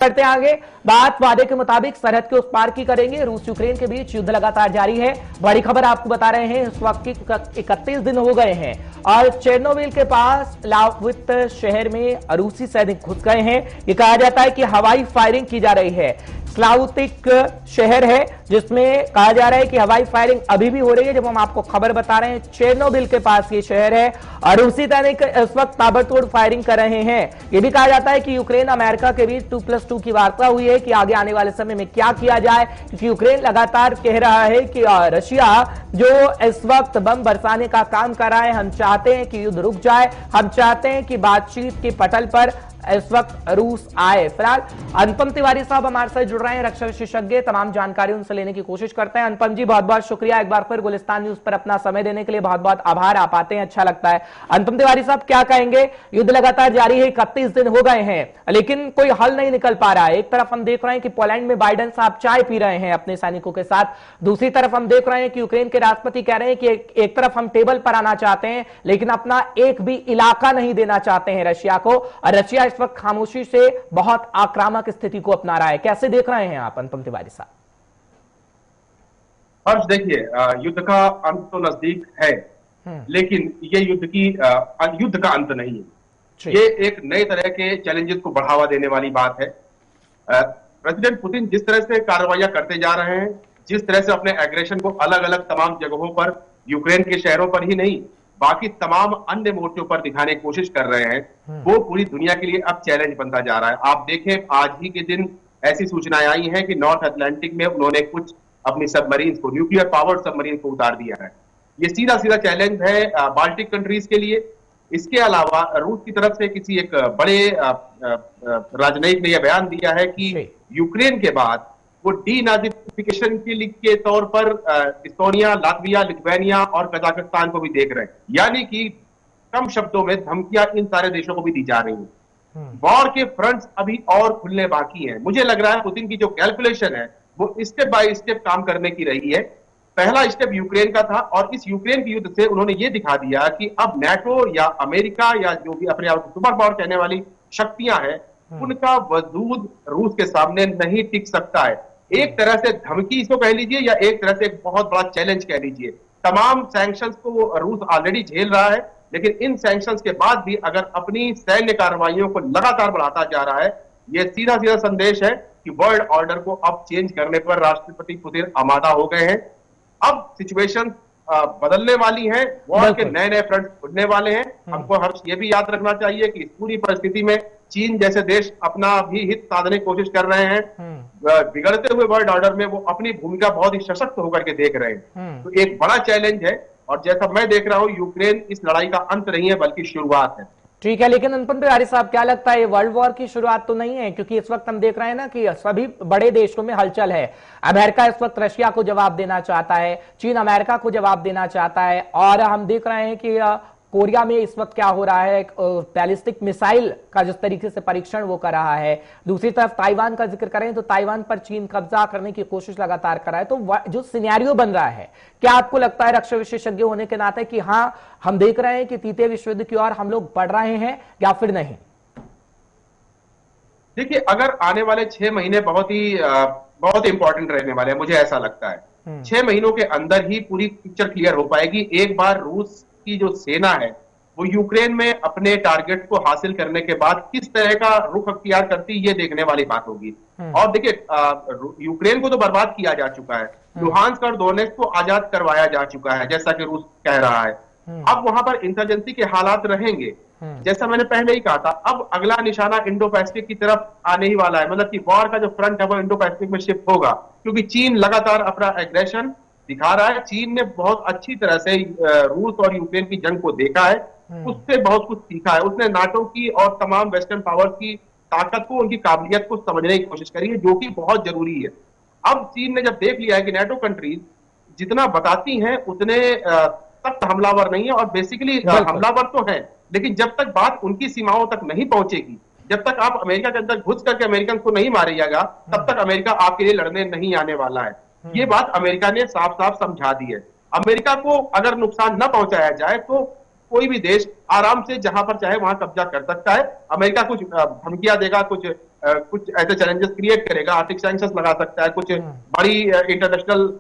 करते हैं आगे। बात वादे के मुताबिक सरहद के उस पार की करेंगे। रूस यूक्रेन के बीच युद्ध लगातार जारी है। बड़ी खबर आपको बता रहे हैं, इस वक्त 31 दिन हो गए हैं और चेरनोबिल के पास लावित शहर में रूसी सैनिक घुस गए हैं। यह कहा जाता है कि हवाई फायरिंग की जा रही है। स्लाउतिक शहर है जिसमें कहा जा रहा है कि हवाई फायरिंग अभी भी हो रही है। जब हम आपको खबर बता रहे हैं, चेरनोबिल के पास ये शहर है और रूसी सैनिक इस वक्त ताबड़तोड़ फायरिंग कर रहे हैं। यह भी कहा जाता है कि यूक्रेन अमेरिका के बीच 2+2 की वार्ता हुई है कि आगे आने वाले समय में क्या किया जाए, क्योंकि यूक्रेन लगातार कह रहा है कि रशिया जो इस वक्त बम बरसाने का काम कर रहा है, हम चाहते हैं कि युद्ध रुक जाए, हम चाहते हैं कि बातचीत के पटल पर इस वक्त रूस आए। फिलहाल अनुपम तिवारी साहब हमारे साथ जुड़ रहे हैं, रक्षा विशेषज्ञ, तमाम जानकारी उनसे लेने की कोशिश करते हैं। अनुपम जी, बहुत बहुत शुक्रिया एक बार फिर गुलिस्तान न्यूज पर अपना समय देने के लिए, बहुत बहुत आभार। आप आते हैं, अच्छा लगता है। अनुपम तिवारी साहब, क्या कहेंगे? युद्ध लगातार जारी है, 31 दिन हो गए हैं लेकिन कोई हल नहीं निकल पा रहा है। एक तरफ हम देख रहे हैं कि पोलैंड में बाइडेन साहब चाय पी रहे हैं अपने सैनिकों के साथ, दूसरी तरफ हम देख रहे हैं कि यूक्रेन के राष्ट्रपति कह रहे हैं कि एक तरफ हम टेबल पर आना चाहते हैं लेकिन अपना एक भी इलाका नहीं देना चाहते हैं रशिया को, और रशिया इस वक्त खामोशी से बहुत आक्रामक स्थिति को अपना रहा है। कैसे देख रहे हैं आप अनुपम तिवारी साहब? हर्ष, देखिए, युद्ध का अंत तो नजदीक है लेकिन ये युद्ध का अंत नहीं है। ये एक नए तरह के चैलेंजेस को बढ़ावा देने वाली बात है। प्रेसिडेंट पुतिन जिस तरह से कार्रवाइयां करते जा रहे हैं, जिस तरह से अपने एग्रेशन को अलग अलग तमाम जगहों पर, यूक्रेन के शहरों पर ही नहीं बाकी तमाम अन्य मोर्चों पर दिखाने की कोशिश कर रहे हैं, वो पूरी दुनिया के लिए अब चैलेंज बनता जा रहा है। आप देखें, आज ही के दिन ऐसी सूचनाएं आई हैं कि नॉर्थ अटलांटिक में उन्होंने कुछ अपनी सबमरीन को, न्यूक्लियर पावर्ड सबमरीन को उतार दिया है। ये सीधा सीधा चैलेंज है बाल्टिक कंट्रीज के लिए। इसके अलावा रूस की तरफ से किसी एक बड़े राजनयिक ने यह बयान दिया है कि यूक्रेन के बाद वो डीनाजिफिकेशन के तौर पर इस्टोनिया, लातविया, लिथुआनिया और कजाकिस्तान को भी देख रहे हैं। यानी कि कम शब्दों में धमकियां इन सारे देशों को भी दी जा रही हैं। वॉर के फ्रंट्स अभी और खुलने बाकी हैं। मुझे लग रहा है पुतिन की जो कैलकुलेशन है वो स्टेप बाय स्टेप काम करने की रही है। पहला स्टेप यूक्रेन का था और इस यूक्रेन के युद्ध से उन्होंने ये दिखा दिया कि अब नाटो या अमेरिका या जो भी अपने आप सुपर पावर कहने वाली शक्तियां हैं, उनका वजूद रूस के सामने नहीं टिक सकता है। एक तरह से धमकी इसको कह लीजिए या एक तरह से एक बहुत बड़ा चैलेंज कह लीजिए। तमाम सैंक्शंस को रूस ऑलरेडी झेल रहा है, लेकिन इन सैंक्शंस के बाद भी अगर अपनी सैन्य कार्रवाइयों को लगातार बढ़ाता जा रहा है, यह सीधा सीधा संदेश है कि वर्ल्ड ऑर्डर को अब चेंज करने पर राष्ट्रपति पुतिन आमादा हो गए हैं। अब सिचुएशन बदलने वाली है, वॉर के नए नए फ्रंट खुलने वाले हैं। हमको हर्ष ये भी याद रखना चाहिए कि इस पूरी परिस्थिति में चीन जैसे देश अपना भी हित साधने की कोशिश कर रहे हैं। बिगड़ते हुए वर्ल्ड ऑर्डर में वो अपनी भूमिका बहुत ही सशक्त होकर के देख रहे हैं। तो एक बड़ा चैलेंज है और जैसा मैं देख रहा हूं, यूक्रेन इस लड़ाई का अंत नहीं है बल्कि शुरुआत है। ठीक है, लेकिन अनुपम तिवारी साहब, क्या लगता है ये वर्ल्ड वॉर की शुरुआत तो नहीं है? क्योंकि इस वक्त हम देख रहे हैं ना कि सभी बड़े देशों में हलचल है। अमेरिका इस वक्त रशिया को जवाब देना चाहता है, चीन अमेरिका को जवाब देना चाहता है, और हम देख रहे हैं कि कोरिया में इस वक्त क्या हो रहा है, बैलिस्टिक मिसाइल का जिस तरीके से परीक्षण वो कर रहा है। दूसरी तरफ ताइवान का जिक्र करें तो ताइवान पर चीन कब्जा करने की कोशिश लगातार कर रहा है। तो जो सिनेरियो बन रहा है, क्या आपको लगता है रक्षा विशेषज्ञ होने के नाते कि हाँ, हम देख रहे हैं कि तृतीय विश्व युद्ध की ओर हम लोग बढ़ रहे हैं या फिर नहीं? देखिए, अगर आने वाले 6 महीने बहुत ही इंपॉर्टेंट रहने वाले हैं, मुझे ऐसा लगता है 6 महीनों के अंदर ही पूरी पिक्चर क्लियर हो पाएगी। एक बार रूस की जो सेना है वो यूक्रेन में अपने टारगेट को हासिल करने के बाद किस तरह का रुख अख्तियार करती, ये देखने वाली बात होगी। और देखिए, यूक्रेन को तो बर्बाद किया जा चुका है, लुहांस्क और दोनेत्स्क को आजाद करवाया जा चुका है जैसा कि रूस कह रहा है। अब वहां पर इंसर्जेंसी के हालात रहेंगे, जैसा मैंने पहले ही कहा था। अब अगला निशाना इंडो पैसिफिक की तरफ आने ही वाला है, मतलब कि वॉर का जो फ्रंट है वो इंडो पैसिफिक में शिफ्ट होगा, क्योंकि चीन लगातार अपना एग्रेशन दिखा रहा है। चीन ने बहुत अच्छी तरह से रूस और यूक्रेन की जंग को देखा है, उससे बहुत कुछ सीखा है। उसने नाटो की और तमाम वेस्टर्न पावर्स की ताकत को, उनकी काबिलियत को समझने की कोशिश करी है, जो कि बहुत जरूरी है। अब चीन ने जब देख लिया है कि नाटो कंट्रीज जितना बताती हैं उतने सख्त हमलावर नहीं है, और बेसिकली हमलावर तो है, लेकिन जब तक बात उनकी सीमाओं तक नहीं पहुंचेगी, जब तक आप अमेरिका के अंदर घुस करके अमेरिकन को नहीं मारिएगा, तब तक अमेरिका आपके लिए लड़ने नहीं आने वाला है। ये बात अमेरिका ने साफ साफ समझा दी है। अमेरिका को अगर नुकसान न पहुंचाया जाए तो कोई भी देश आराम से जहां पर चाहे वहां कब्जा कर सकता है। अमेरिका कुछ धमकियां देगा, कुछ कुछ ऐसे चैलेंजेस क्रिएट करेगा, आर्थिक सैंक्शंस लगा सकता है, कुछ बड़ी इंटरनेशनल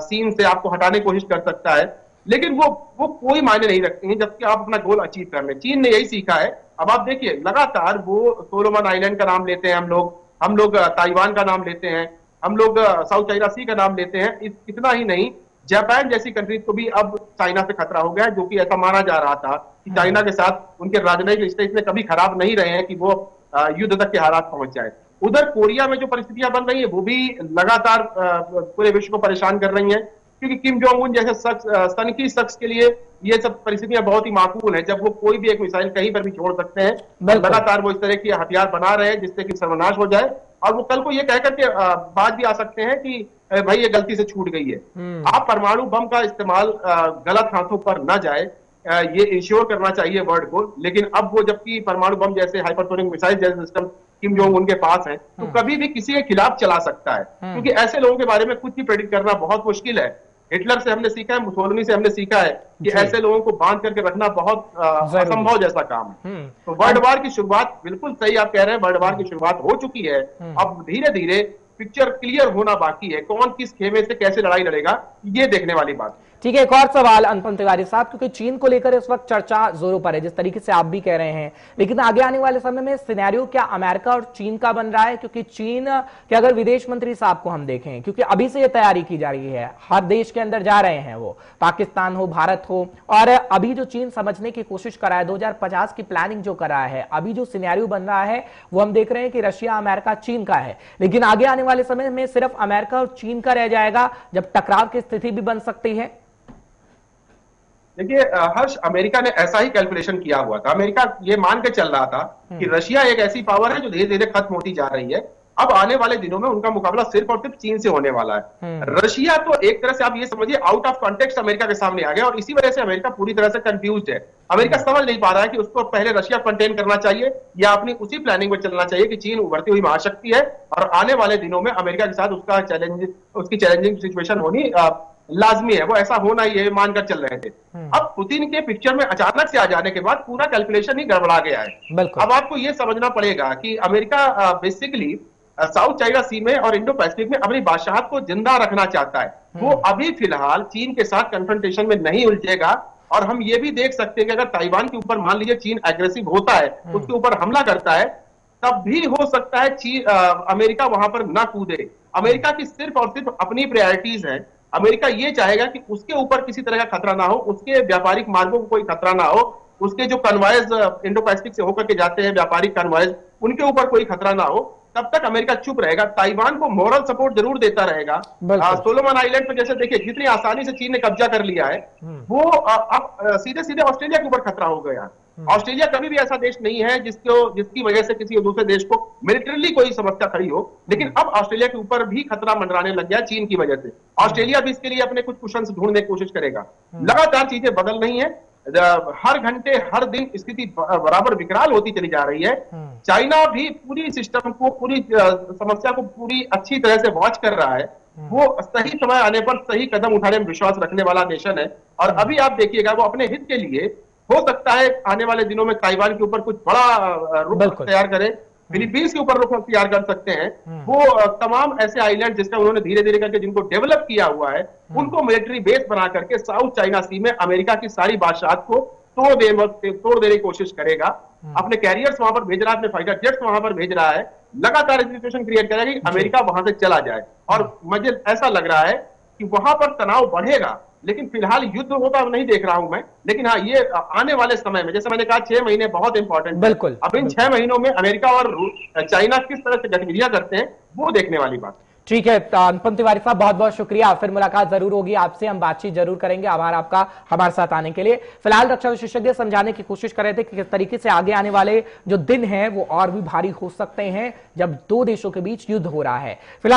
सीन से आपको हटाने की कोशिश कर सकता है, लेकिन वो कोई मायने नहीं रखती हैं जबकि आप अपना गोल अचीव कर लें। चीन ने यही सीखा है। अब आप देखिए लगातार वो सोलोमन आइलैंड का नाम लेते हैं, हम लोग ताइवान का नाम लेते हैं, हम लोग साउथ चाइना सी का नाम लेते हैं। इतना ही नहीं, जापान जैसी कंट्रीज को भी अब चाइना से खतरा हो गया है, जो कि ऐसा माना जा रहा था कि चाइना के साथ उनके राजनयिक रिश्ते इतने कभी खराब नहीं रहे हैं कि वो युद्ध तक के हालात पहुंच जाए। उधर कोरिया में जो परिस्थितियां बन रही है वो भी लगातार पूरे विश्व को परेशान कर रही हैं, क्योंकि किम जोंग उन जैसे सनकी शख्स के लिए ये सब परिस्थितियां बहुत ही माकूल है, जब वो कोई भी एक मिसाइल कहीं पर भी छोड़ सकते हैं। लगातार वो इस तरह के हथियार बना रहे हैं जिससे कि सर्वनाश हो जाए, और वो कल को ये कह करके बात भी आ सकते हैं कि भाई ये गलती से छूट गई है। आप परमाणु बम का इस्तेमाल गलत हाथों पर न जाए, ये इंश्योर करना चाहिए वर्ल्ड को। लेकिन अब वो जबकि परमाणु बम जैसे हाइपरसोनिक मिसाइल जैसे सिस्टम किम जोंग उनके पास है, तो कभी भी किसी के खिलाफ चला सकता है, क्योंकि ऐसे लोगों के बारे में कुछ भी प्रेडिक्ट करना बहुत मुश्किल है। हिटलर से हमने सीखा है, मुसोलिनी से हमने सीखा है कि ऐसे लोगों को बांध करके रखना बहुत असंभव जैसा काम है। तो वर्ल्ड वार की शुरुआत, बिल्कुल सही आप कह रहे हैं, वर्ल्ड वार की शुरुआत हो चुकी है। अब धीरे धीरे पिक्चर क्लियर होना बाकी है, कौन किस खेमे से कैसे लड़ाई लड़ेगा ये देखने वाली बात। ठीक है, एक और सवाल अनुपम तिवारी साहब, क्योंकि चीन को लेकर इस वक्त चर्चा जोरों पर है जिस तरीके से आप भी कह रहे हैं, लेकिन आगे आने वाले समय में सिनेरियो क्या अमेरिका और चीन का बन रहा है? क्योंकि चीन के अगर विदेश मंत्री साहब को हम देखें, क्योंकि अभी से ये तैयारी की जा रही है, हर देश के अंदर जा रहे हैं, वो पाकिस्तान हो, भारत हो, और अभी जो चीन समझने की कोशिश कर रहा है, 2050 की प्लानिंग जो कर रहा है, अभी जो सिनेरियो बन रहा है वो हम देख रहे हैं कि रशिया, अमेरिका, चीन का है, लेकिन आगे आने वाले समय में सिर्फ अमेरिका और चीन का रह जाएगा, जब टकराव की स्थिति भी बन सकती है। देखिए हर्ष, अमेरिका ने ऐसा ही कैलकुलेशन किया हुआ था। अमेरिका ये मान के चल रहा था कि रशिया एक ऐसी पावर है जो धीरे धीरे खत्म होती जा रही है, अब आने वाले दिनों में उनका मुकाबला सिर्फ और सिर्फ चीन से होने वाला है। रशिया तो एक तरह से आप ये समझिए आउट ऑफ कॉन्टेक्स्ट अमेरिका के सामने आ गया, और इसी वजह से अमेरिका पूरी तरह से कंफ्यूज्ड है। अमेरिका समझ नहीं पा रहा है कि उसको पहले रशिया कंटेन करना चाहिए या अपनी उसी प्लानिंग में चलना चाहिए कि चीन उभरती हुई महाशक्ति है और आने वाले दिनों में अमेरिका के साथ उसकी चैलेंजिंग सिचुएशन होनी लाजमी है। वो ऐसा होना ही है मानकर चल रहे थे। अब पुतिन के पिक्चर में अचानक से आ जाने के बाद पूरा कैलकुलेशन ही गड़बड़ा गया है। अब आपको यह समझना पड़ेगा कि अमेरिका बेसिकली साउथ चाइना सी में और इंडो पैसिफिक में अपनी बादशाहत को जिंदा रखना चाहता है। वो अभी फिलहाल चीन के साथ कन्फ्रंटेशन में नहीं उलझेगा, और हम ये भी देख सकते हैं कि अगर ताइवान के ऊपर मान लीजिए चीन एग्रेसिव होता है, उसके ऊपर हमला करता है, तब भी हो सकता है अमेरिका वहां पर ना कूदे। अमेरिका की सिर्फ और सिर्फ अपनी प्रायोरिटीज है। अमेरिका ये चाहेगा कि उसके ऊपर किसी तरह का खतरा ना हो, उसके व्यापारिक मार्गों को कोई खतरा ना हो, उसके जो कन्वॉयज इंडो पैसिफिक से होकर के जाते हैं व्यापारिक कन्वॉयज, उनके ऊपर कोई खतरा ना हो, तब तक अमेरिका चुप रहेगा। ताइवान को मॉरल सपोर्ट जरूर देता रहेगा। सोलोमन आइलैंड पर जैसे देखिए जितनी आसानी से चीन ने कब्जा कर लिया है, वो अब सीधे सीधे ऑस्ट्रेलिया के ऊपर खतरा हो गया। ऑस्ट्रेलिया कभी भी ऐसा देश नहीं है जिसकी वजह से किसी दूसरे देश को मिलिटरीली कोई समस्या खड़ी हो, लेकिन अब ऑस्ट्रेलिया के ऊपर भी खतरा मंडराने लग गया चीन की वजह से। ऑस्ट्रेलिया भी इसके लिए अपने कुछ कुशंस ढूंढने की कोशिश करेगा। लगातार चीजें बदल रही हैं, हर घंटे हर दिन स्थिति बराबर विकराल होती चली जा रही है। चाइना भी पूरी सिस्टम को, पूरी समस्या को पूरी अच्छी तरह से वॉच कर रहा है। वो सही समय आने पर सही कदम उठाने में विश्वास रखने वाला नेशन है, और अभी आप देखिएगा वो अपने हित के लिए हो सकता है आने वाले दिनों में ताइवान के ऊपर कुछ बड़ा रुख तैयार करे, फिलीपींस के ऊपर रुख तैयार कर सकते हैं। वो तमाम ऐसे आइलैंड जिसका उन्होंने धीरे धीरे करके जिनको डेवलप किया हुआ है, उनको मिलिट्री बेस बना करके साउथ चाइना सी में अमेरिका की सारी बादशाहत को तोड़ देने की कोशिश करेगा। अपने कैरियर्स वहां पर भेज रहा है, अपने फाइटर जेट्स वहां पर भेज रहा है, लगातार सिचुएशन क्रिएट करेगा कि अमेरिका वहां से चला जाए। और मुझे ऐसा लग रहा है कि वहां पर तनाव बढ़ेगा, लेकिन फिलहाल युद्ध होता नहीं देख रहा हूं मैं। लेकिन हाँ, ये आने वाले समय में, जैसे मैंने कहा 6 महीने बहुत इंपॉर्टेंट, बिल्कुल अब इन 6 महीनों में अमेरिका और चाइना किस तरह से गतिविधियां करते हैं वो देखने वाली बात। ठीक है अनुपम तिवारी साहब, बहुत बहुत शुक्रिया। फिर मुलाकात जरूर होगी आपसे, हम बातचीत जरूर करेंगे। आभार आपका हमारे साथ आने के लिए। फिलहाल रक्षा विशेषज्ञ समझाने की कोशिश कर रहे थे कि किस तरीके से आगे आने वाले जो दिन हैं वो और भी भारी हो सकते हैं जब दो देशों के बीच युद्ध हो रहा है। फिलहाल